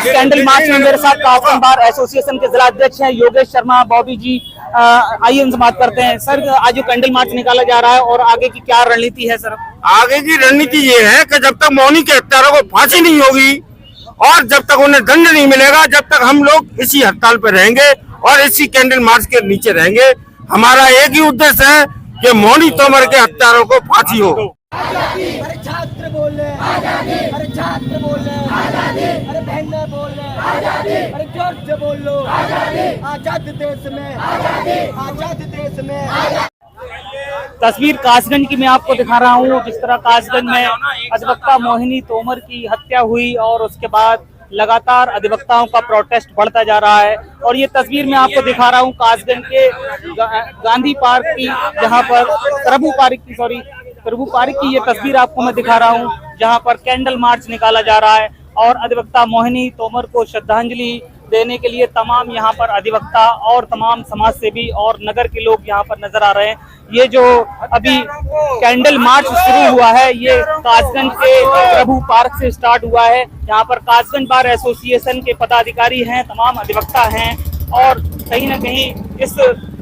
Candle march में मेरे साथ कासगंज बार एसोसिएशन के जिला अध्यक्ष हैं योगेश शर्मा बॉबी जी। आइए उनसे बात करते हैं। सर, आज जो कैंडल मार्च निकाला जा रहा है और आगे की क्या रणनीति है? सर, आगे की रणनीति ये है कि जब तक मौनी के हत्यारों को फांसी नहीं होगी और जब तक उन्हें दंड नहीं मिलेगा, जब तक हम लोग इसी हड़ताल पर रहेंगे और इसी कैंडल मार्च के नीचे रहेंगे। हमारा एक ही उद्देश्य है कि मौनी तोमर के हत्यारों को फांसी हो। अरे छात्र बोल रहे हैं आजादी, अरे छात्र बोल रहे हैं आजादी, अरे बहनें बोल रहे हैं आजादी, अरे जोर से बोल लो आजादी, आजाद देश में आजादी, आजाद देश में। तस्वीर कासगंज की मैं आपको दिखा रहा हूँ। जिस तरह कासगंज में अधिवक्ता मोहिनी तोमर की हत्या हुई और उसके बाद लगातार अधिवक्ताओं का प्रोटेस्ट बढ़ता जा रहा है। और ये तस्वीर मैं आपको दिखा रहा हूँ कासगंज के गांधी पार्क की, जहाँ पर प्रभु पार्क की ये तस्वीर आपको मैं दिखा रहा हूँ, जहाँ पर कैंडल मार्च निकाला जा रहा है और अधिवक्ता मोहिनी तोमर को श्रद्धांजलि देने के लिए तमाम यहाँ पर अधिवक्ता और तमाम समाज सेवी और नगर के लोग यहाँ पर नजर आ रहे हैं। ये जो अभी कैंडल मार्च शुरू हुआ है, ये कासगंज के प्रभु पार्क से स्टार्ट हुआ है। यहाँ पर कासगंज बार एसोसिएशन के पदाधिकारी हैं, तमाम अधिवक्ता हैं और कहीं ना कहीं इस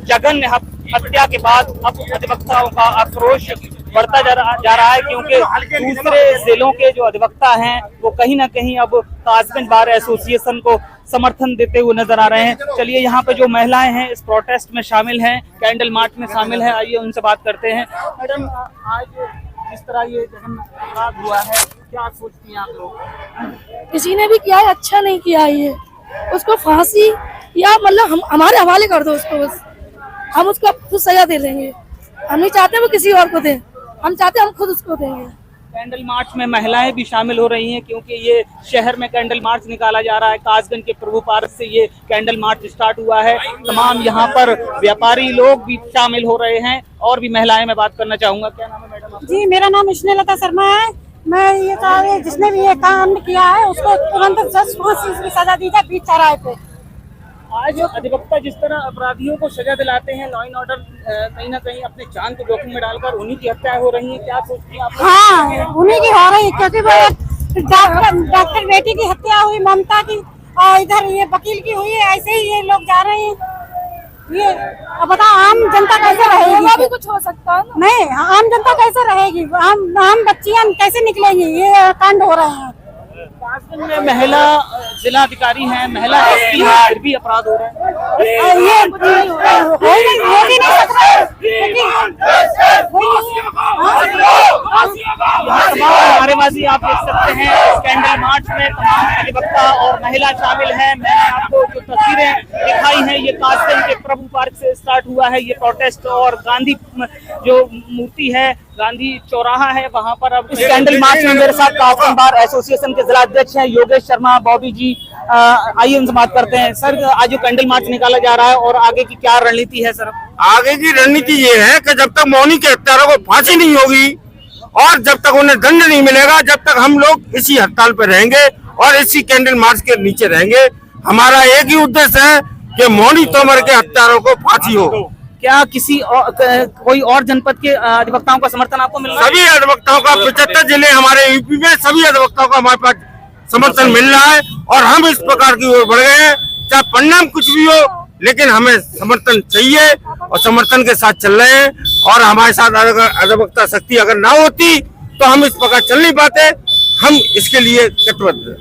जघन्य हत्या के बाद अब अधिवक्ताओं का आक्रोश बढ़ता जा रहा है, क्योंकि दूसरे जिलों के जो अधिवक्ता हैं वो कहीं ना कहीं अब कासगंज बार एसोसिएशन को समर्थन देते हुए नजर आ रहे हैं। चलिए, यहाँ पे जो महिलाएं हैं इस प्रोटेस्ट में शामिल हैं, कैंडल मार्च में शामिल हैं, आइए उनसे बात करते हैं। मैडम, आज जिस तरह ये अपराध हुआ है, क्या सोचती हैं आप लोग? किसी ने भी किया है, अच्छा नहीं किया है, ये उसको फांसी या मतलब हम हमारे हवाले कर दो उसको, बस हम उसको खुद सजा दे देंगे। हम नहीं चाहते वो किसी और को दे, हम चाहते हम खुद उसको देंगे। कैंडल मार्च में महिलाएं भी शामिल हो रही हैं, क्योंकि ये शहर में कैंडल मार्च निकाला जा रहा है। कासगंज के प्रभु पार्क से ये कैंडल मार्च स्टार्ट हुआ है। तमाम यहाँ पर व्यापारी लोग भी शामिल हो रहे हैं और भी महिलाएं मैं बात करना चाहूंगा। क्या नाम है मैडम? जी, मेरा नाम स्नेहलता शर्मा है। मैं ये चाह रही, जिसने भी ये काम किया है उसको तुरंत फांसी की सजा दी जाए बीच चौराहे पे। आज अधिवक्ता जिस तरह अपराधियों को सजा दिलाते हैं, लॉ एंड ऑर्डर कहीं ना कहीं अपने जान को जोखिम में डालकर उन्हीं की हत्या हो रही है, क्या सोचती हैं आप? हाँ, उन्हीं की हो रही है, क्योंकि वो डॉक्टर बेटी की हत्या हुई, ममता की, और इधर ये वकील की हुई है। ऐसे ही ये लोग जा रहे हैं। ये अब बताओ आम जनता कैसे रहेगी? भी कुछ हो सकता है ना? नहीं, आम जनता कैसे रहेगी? आम बच्चियां कैसे निकलेंगी? ये कांड हो रहे हैं। कासगंज में महिला जिला अधिकारी हैं, महिला एसपी हैं, फिर भी अपराध हो रहे हैं। ये हो ही नहीं सकता, नारेबाजी आप देख सकते हैं। कैंडल मार्च में तमाम अधिवक्ता और महिला शामिल हैं। मैंने आपको जो तस्वीरें दिखाई हैं, ये कासगंज के प्रभु पार्क से स्टार्ट हुआ है ये प्रोटेस्ट, और गांधी जो मूर्ति है, गांधी चौराहा है, वहां पर अब इस कैंडल मार्च में मेरे साथ कासगंज बार एसोसिएशन के जिला अध्यक्ष हैं योगेश शर्मा बॉबी जी। आइए उनसे बात करते हैं। सर, आज जो कैंडल मार्च निकाला जा रहा है और आगे की क्या रणनीति है? सर, आगे की रणनीति ये है कि जब तक मौनी के हत्यारों को फांसी नहीं होगी और जब तक उन्हें दंड नहीं मिलेगा, जब तक हम लोग इसी हड़ताल पर रहेंगे और इसी कैंडल मार्च के नीचे रहेंगे। हमारा एक ही उद्देश्य है कि मौनी तोमर के हत्यारों को फांसी हो। क्या किसी कोई और जनपद के अधिवक्ताओं का समर्थन आपको मिल रहा है? सभी अधिवक्ताओं का 75 जिले हमारे यूपी में, सभी अधिवक्ताओं का हमारे पास समर्थन मिल रहा है और हम इस प्रकार की ओर बढ़ गए हैं। चाहे परिणाम कुछ भी हो, लेकिन हमें समर्थन चाहिए और समर्थन के साथ चल रहे हैं। और हमारे साथ अधिवक्ता शक्ति अगर ना होती तो हम इस प्रकार चल नहीं पाते। हम इसके लिए कटिबद्ध।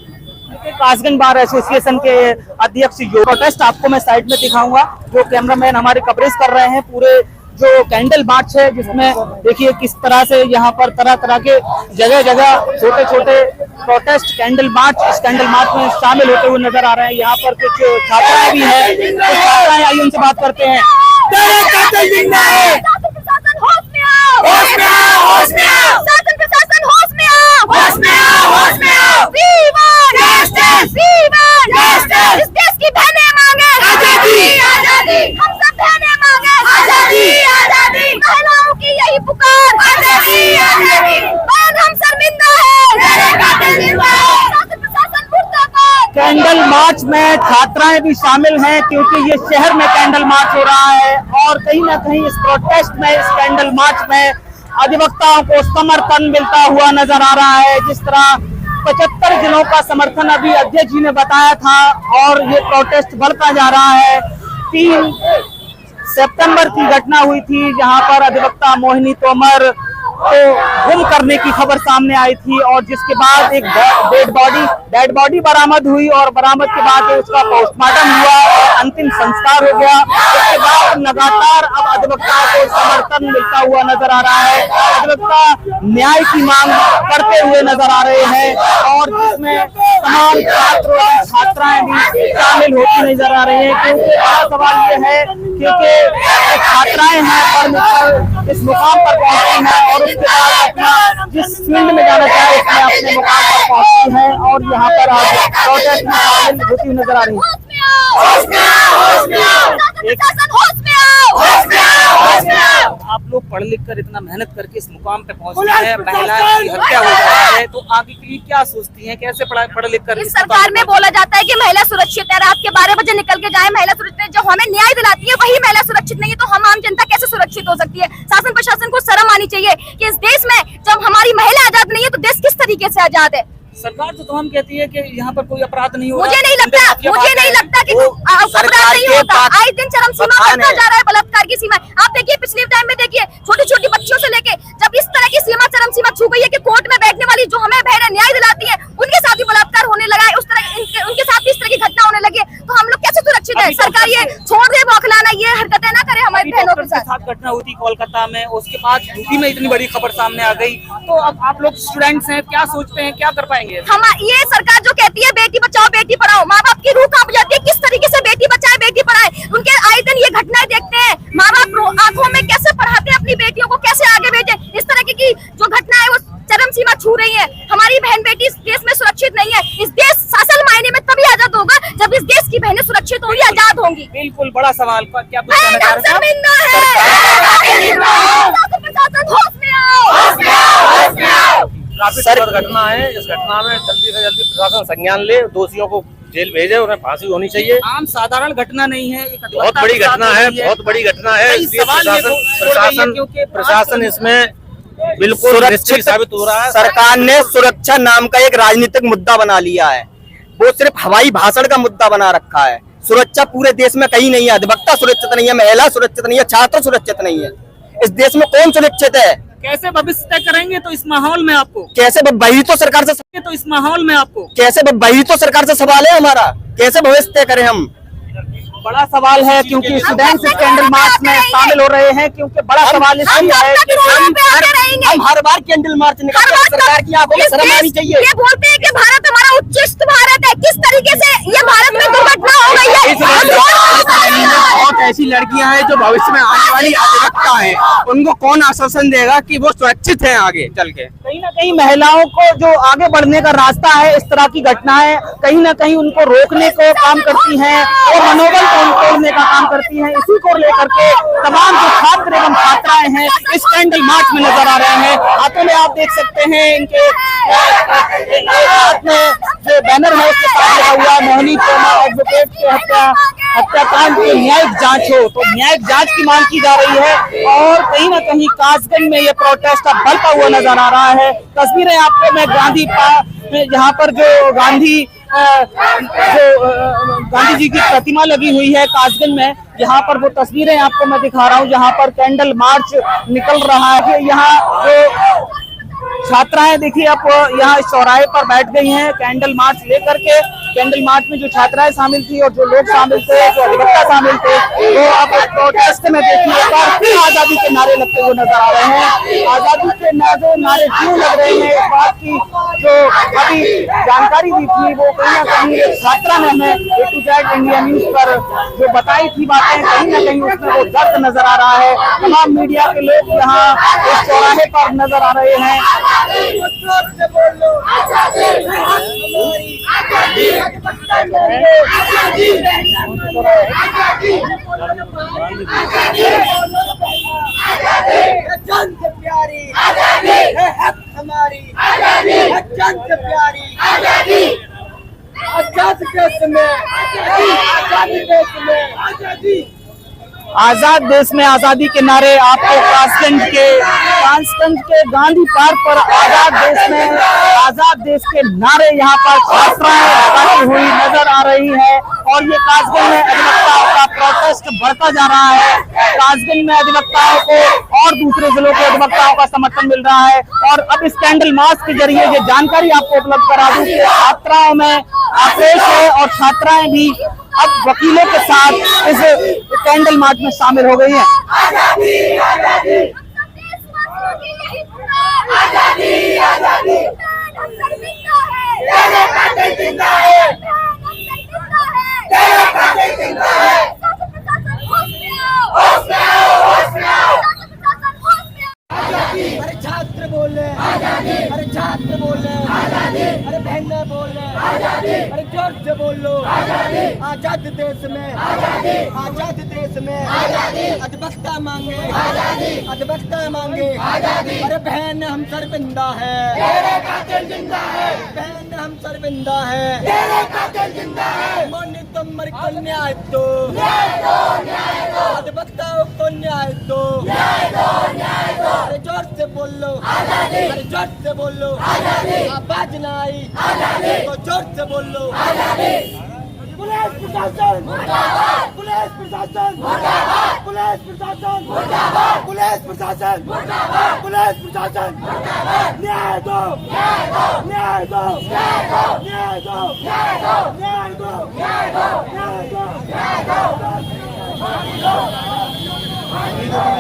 कासगंज बार एसोसिएशन के अध्यक्ष प्रोटेस्ट आपको मैं साइड में दिखाऊंगा, जो कैमरामैन हमारे कवरेज कर रहे हैं पूरे जो कैंडल मार्च है, जिसमें देखिए किस तरह से यहाँ पर तरह तरह के जगह जगह छोटे छोटे प्रोटेस्ट कैंडल मार्च, इस कैंडल मार्च में शामिल होते हुए नजर आ रहे हैं। यहाँ पर कुछ छात्राएं भी हैं, कुछ छात्राएं, आइए उनसे बात करते हैं। इस देश की बहनें मांगे आजादी, आजादी, हम सब बहनें मांगे आजादी, आजादी, महिलाओं की यही पुकार आजादी, आजादी, हम शर्मिंदा है। मार्च में छात्राएं भी शामिल हैं, क्योंकि ये शहर में कैंडल मार्च हो रहा है और कहीं ना कहीं इस प्रोटेस्ट में, इस कैंडल मार्च में अधिवक्ताओं को समर्थन मिलता हुआ नजर आ रहा है। जिस तरह 75 जिलों का समर्थन अभी अध्यक्ष जी ने बताया था और ये प्रोटेस्ट बढ़ता जा रहा है। 3 सितंबर की घटना हुई थी जहां पर अधिवक्ता मोहिनी तोमर को गुम करने की खबर सामने आई थी और जिसके बाद एक डेड बॉडी बरामद हुई और बरामद के बाद उसका पोस्टमार्टम हुआ और अंतिम संस्कार हो गया। उसके बाद लगातार अब अधिवक्ताओं को समर्थन मिलता हुआ नजर आ रहा है। अधिवक्ता न्याय की मांग करते हुए नजर आ रहे हैं और जिसमें तमाम छात्र और छात्राएं भी शामिल होती नजर आ रही हैं, क्योंकि बड़ा सवाल ये है क्योंकि छात्राएं हैं पर इस मुकाम पर पहुंची हैं और उसके बाद अपना जिस फील्ड में जाना चाहे उसमें अपने मुकाम पर पहुंची है और यहाँ पर आज प्रोटेस्ट में शामिल होती हुई नजर आ रही है। आप लोग पढ़ लिख कर इतना मेहनत करके इस मुकाम पे पहुंचे हैं, महिला की हत्या हो जाती है, तो आगे के लिए क्या सोचती हैं, कैसे पढ़ लिख कर? इस सरकार में बोला जाता है कि महिला सुरक्षित है, रात के 12 बजे निकल के जाए महिला सुरक्षित है। जो हमें न्याय दिलाती है वही महिला सुरक्षित नहीं है, तो हम आम जनता कैसे सुरक्षित हो सकती है? शासन प्रशासन को शर्म आनी चाहिए कि इस देश में जब हमारी महिला आजाद नहीं है तो देश किस तरीके से आजाद है? सरकार तो हम कहती है कि यहाँ पर कोई अपराध नहीं हो रहा। मुझे नहीं लगता कि अपराध नहीं होता। आए दिन चरम सीमा बढ़ता जा रहा है बलात्कार की सीमा। आप देखिए पिछले टाइम में देखिए छोटी छोटी बच्चियों से लेके जब इस तरह की सीमा चरम सीमा छू गई है कि कोर्ट में बैठने वाली जो हमें बहनें न्याय दिलाती है उनके साथ भी बलात्कार होने लगा है, उस तरह उनके साथ भी इस तरह की घटना होने लगी है, तो हम लोग कैसे सुरक्षित है? सरकार ये छोड़ दे बौखलाना, ये हरकतें ना करे हमारी बहनों के साथ। घटना हुई थी कोलकाता में, उसके बाद यूपी में इतनी बड़ी खबर सामने आ गई, तो अब आप लोग स्टूडेंट्स हैं, क्या सोचते हैं, क्या कर पाएंगे? हम ये सरकार जो कहती है बेटी बचाओ बेटी पढ़ाओ, माँ बाप की रूह कांप जाती है। किस तरीके से बेटी बचाए बेटी पढ़ाए? उनके आए दिन ये घटनाएं देखते हैं, माँ बाप आंखों में कैसे पढ़ाते हैं अपनी बेटियों को, कैसे आगे भेजे? इस तरह की जो घटना है वो चरम सीमा छू रही है। हमारी बहन बेटी इस देश में सुरक्षित नहीं है। इस देश असल मायने में तभी आजाद होगा जब इस देश की बहनें सुरक्षित होंगी, आजाद होंगी। बिल्कुल, बड़ा सवाल क्या सर घटना है, इस घटना में जल्दी से जल्दी प्रशासन संज्ञान ले, दोषियों को जेल भेजे, उन्हें फांसी होनी चाहिए। आम साधारण घटना नहीं है, बहुत बड़ी घटना है, बहुत बड़ी घटना है। इसलिए प्रशासन इसमें बिल्कुल सुरक्षित साबित हो रहा है। सरकार ने सुरक्षा नाम का एक राजनीतिक मुद्दा बना लिया है, वो सिर्फ हवाई भाषण का मुद्दा बना रखा है। सुरक्षा पूरे देश में कहीं नहीं है। अधिवक्ता सुरक्षित नहीं है, महिला सुरक्षित नहीं है, छात्र सुरक्षित नहीं है। इस देश में कौन सुरक्षित है? कैसे भविष्य तय करेंगे? तो इस माहौल में आपको कैसे वही तो सरकार से सरकार से सवाल है हमारा, कैसे भविष्य तय करें हम? बड़ा सवाल है क्योंकि स्टूडेंट्स इस कैंडल मार्च में शामिल हो रहे हैं, क्योंकि बड़ा सवाल इसलिए है कि हम हर बार कैंडल मार्च निकालते हैं, सरकार की आंखों में शर्म आनी चाहिए। ये बोलते हैं कि भारत हमारा उच्चिष्ट भारत है, किस तरीके से ये भारत में दुर्घटना हो गई है? बहुत ऐसी लड़कियां हैं जो भविष्य में आने वाली अधिवक्ता हैं, उनको कौन आश्वासन देगा कि वो सुरक्षित हैं आगे चल के? कहीं ना कहीं महिलाओं को जो आगे बढ़ने का रास्ता है, इस तरह की घटनाएं कहीं ना कहीं उनको रोकने को काम करती हैं और मनोबल को तोड़ने का काम करती हैं। इसी को लेकर के तमाम जो छात्र एवं छात्राएं हैं इस कैंडल मार्च में नजर आ रहे हैं। हाथों में आप देख सकते हैं इनके हाथ में जो बैनर है उसके साथ लगा हुआ मोहिनी तोमर एडवोकेट के हत्याकांड की न्यायिक जांच हो, तो न्यायिक जांच की मांग की जा रही है और कहीं ना कहीं कासगंज में ये प्रोटेस्ट अब बढ़ता हुआ नजर आ रहा है। तस्वीरें आपको मैं गांधी यहाँ पर जो गांधी जी की प्रतिमा लगी हुई है कासगंज में, यहाँ पर वो तस्वीरें आपको मैं दिखा रहा हूँ जहाँ पर कैंडल मार्च निकल रहा है। यहाँ जो छात्राएं देखिए आप यहाँ चौराहे पर बैठ गई हैं कैंडल मार्च लेकर के। कैंडल मार्च में जो छात्राएं शामिल थी और जो लोग शामिल थे, जो अधिवक्ता शामिल थे, वो अब प्रोटेस्ट में देखिए आजादी के नारे लगते हुए नजर आ रहे हैं। आजादी के नारे क्यों लग रहे हैं, इस बात की जो अभी जानकारी दी थी वो कहीं ना कहीं छात्रा ने हमें A to Z India news पर जो बताई थी बातें, कहीं ना कहीं उसमें वो दर्द नजर आ रहा है। तमाम मीडिया के लोग यहाँ इस चौराहे पर नजर आ रहे हैं। जंग प्यारी हमारी जंग प्यारी आजाद देश में, आजाद देश में, आजादी। आजाद देश में आजादी के नारे आपको कासगंज के गांधी पार्क पर आजाद देश के नारे यहाँ पर छात्राएं लगाती हुई नजर आ रही है। और ये कासगंज में अधिवक्ताओं का प्रोटेस्ट बढ़ता जा रहा है। कासगंज में अधिवक्ताओं को और दूसरे जिलों के अधिवक्ताओं का समर्थन मिल रहा है। और अब इस कैंडल मार्च के जरिए ये जानकारी आपको उपलब्ध करा दूं कि छात्राओं में आक्रोश है और छात्राएं भी अब वकीलों के साथ इस कैंडल मार्च में शामिल हो गई हैं। आजादी, आजादी, आजादी, आजादी, तेरे कातिल जिंदा है, तेरे कातिल जिंदा है, होश में आओ, होश में आओ। अरे छात्र बोल रहे आजादी, अरे छात्र बोल रहे आजादी, अरे बहनें बोल रहे आजादी, अरे जोर से बोल लो आजादी। आजाद देश में आजादी, आजाद देश में आजादी, अधिवक्ता मांगे आजादी, अधिवक्ता मांगे आजादी। अरे बहन हम शर्मिंदा है, तेरे कातिल जिंदा है, बहन हम शर्मिंदा है, तेरे कातिल जिंदा है। मोनी तोमर को न्याय दो, न्याय दो, न्याय दो, अधिवक्ताओं को न्याय दो, न्याय दो, न्याय दो। अरे जोर से बोल लो आजादी, अरे जोर से बोल लो आजादी, आवाज ना आई आजादी तो जोर से बोल लो आजादी। पुलिस प्रशासन मुर्दाबाद, पुलिस प्रशासन मुर्दाबाद, पुलिस प्रशासन मुर्दाबाद, पुलिस प्रशासन मुर्दाबाद, पुलिस प्रशासन मुर्दाबाद। न्याय दो, न्याय दो, न्याय दो, न्याय दो, न्याय दो, न्याय दो, न्याय दो, न्याय दो, न्याय दो, न्याय दो।